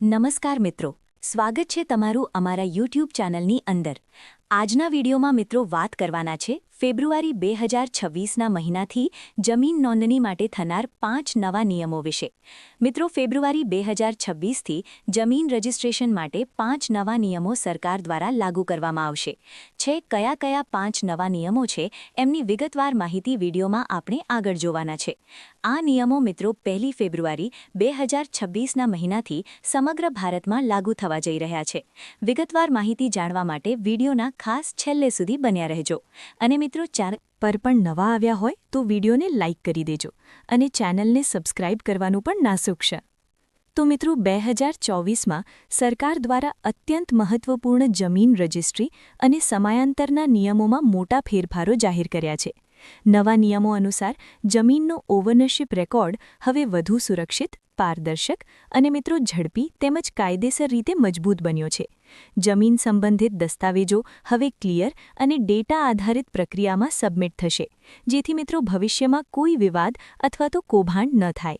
નમસ્કાર મિત્રો, સ્વાગત છે તમારું અમારા યુટ્યુબ ચેનલની અંદર। આજના વિડીયોમાં મિત્રો વાત કરવાના છે ફેબ્રુઆરી 2026ના મહિનાથી જમીન નોંધણી માટે થનાર 5 નવા નિયમો વિશે। મિત્રો, ફેબ્રુઆરી 2026થી જમીન રજિસ્ટ્રેશન માટે 5 નવા નિયમો સરકાર દ્વારા લાગુ કરવામાં આવશે। કયા કયા 5 નવા નિયમો છે એમની વિગતવાર માહિતી વિડીયોમાં આપણે આગળ જોવાના છે। આ નિયમો મિત્રો 1 ફેબ્રુઆરી 2026ના મહિનાથી સમગ્ર ભારતમાં લાગુ થવા જઈ રહ્યા છે। વિગતવાર માહિતી જાણવા માટે વિડીયોના ખાસ છેલ્લે સુધી બન્યા રહેજો। અને મિત્રો, ચેનલ પર પણ નવા આવ્યા હોય તો વિડીયોને લાઇક કરી દેજો અને ચેનલને સબસ્ક્રાઇબ કરવાનું પણ ના ચૂકશો। તો મિત્રો, 2024માં સરકાર દ્વારા અત્યંત મહત્વપૂર્ણ જમીન રજિસ્ટ્રી અને સમયાંતરના નિયમોમાં મોટા ફેરફારો જાહેર કર્યા છે। નવા નિયમો અનુસાર જમીનનો ઓવરનરશિપ રેકોર્ડ હવે વધુ સુરક્ષિત, પારદર્શક અને મિત્રો ઝડપી તેમજ કાયદેસર રીતે મજબૂત બન્યો છે। જમીન સંબંધિત દસ્તાવેજો હવે ક્લિયર અને ડેટા આધારિત પ્રક્રિયામાં સબમિટ થશે, જેથી મિત્રો ભવિષ્યમાં કોઈ વિવાદ અથવા તો કૌભાંડ ન થાય।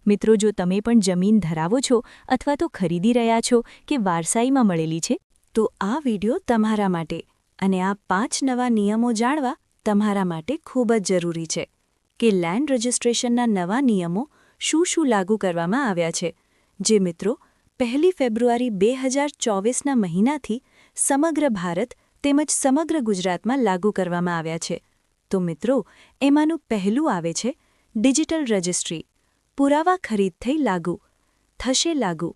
મિત્રો, જો તમે પણ જમીન ધરાવો છો અથવા તો ખરીદી રહ્યા છો કે વારસાઈમાં મળેલી છે, તો આ વિડિયો તમારા માટે અને આ 5 નવા નિયમો જાણવા તમારા માટે ખૂબ જ જરૂરી છે કે લેન્ડ રજિસ્ટ્રેશનના નવા નિયમો શું લાગુ કરવામાં આવ્યા છે, જે મિત્રો 1 ફેબ્રુઆરી 2024ના મહિનાથી સમગ્ર ભારત તેમજ સમગ્ર ગુજરાતમાં લાગુ કરવામાં આવ્યા છે। તો મિત્રો, એમાંનું પહેલું આવે છે ડિજિટલ રજિસ્ટ્રી। પુરાવા ખરીદ થઈ લાગુ થશે લાગુ।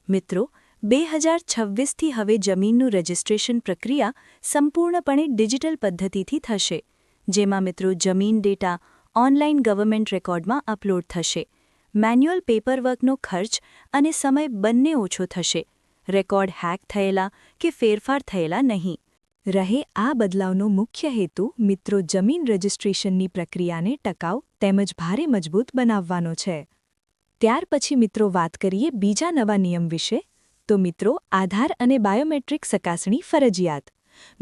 મિત્રો, 2026થી હવે જમીનનું રજિસ્ટ્રેશન પ્રક્રિયા સંપૂર્ણપણે ડિજિટલ પદ્ધતિથી થશે, જેમાં મિત્રો જમીન ડેટા ઓનલાઈન ગવર્મેન્ટ રેકોર્ડમાં અપલોડ થશે। મેન્યુઅલ પેપરવર્કનો ખર્ચ અને સમય બંને ઓછો થશે। રેકોર્ડ હેક થયેલા કે ફેરફાર થયેલા નહીં રહે। આ બદલાવનો મુખ્ય હેતુ મિત્રો જમીન રજિસ્ટ્રેશનની પ્રક્રિયાને ટકાઉ તેમજ ભારે મજબૂત બનાવવાનો છે। ત્યાર પછી મિત્રો વાત કરીએ બીજા નવા નિયમ વિશે। તો મિત્રો, આધાર અને બાયોમેટ્રિક ચકાસણી ફરજિયાત।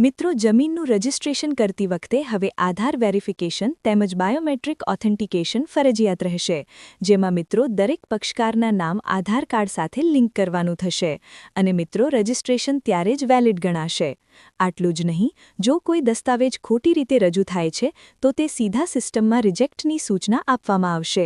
મિત્રો, જમીનનું રજિસ્ટ્રેશન કરતી વખતે હવે આધાર વેરિફિકેશન તેમજ બાયોમેટ્રિક ઓથેન્ટિકેશન ફરજિયાત રહેશે, જેમાં મિત્રો દરેક પક્ષકારના નામ આધાર કાર્ડ સાથે લિંક કરવાનું થશે અને મિત્રો રજિસ્ટ્રેશન ત્યારે જ વેલિડ ગણાશે। આટલું જ નહીં, જો કોઈ દસ્તાવેજ ખોટી રીતે રજૂ થાય છે તો તે સીધા સિસ્ટમમાં રિજેક્ટની સૂચના આપવામાં આવશે।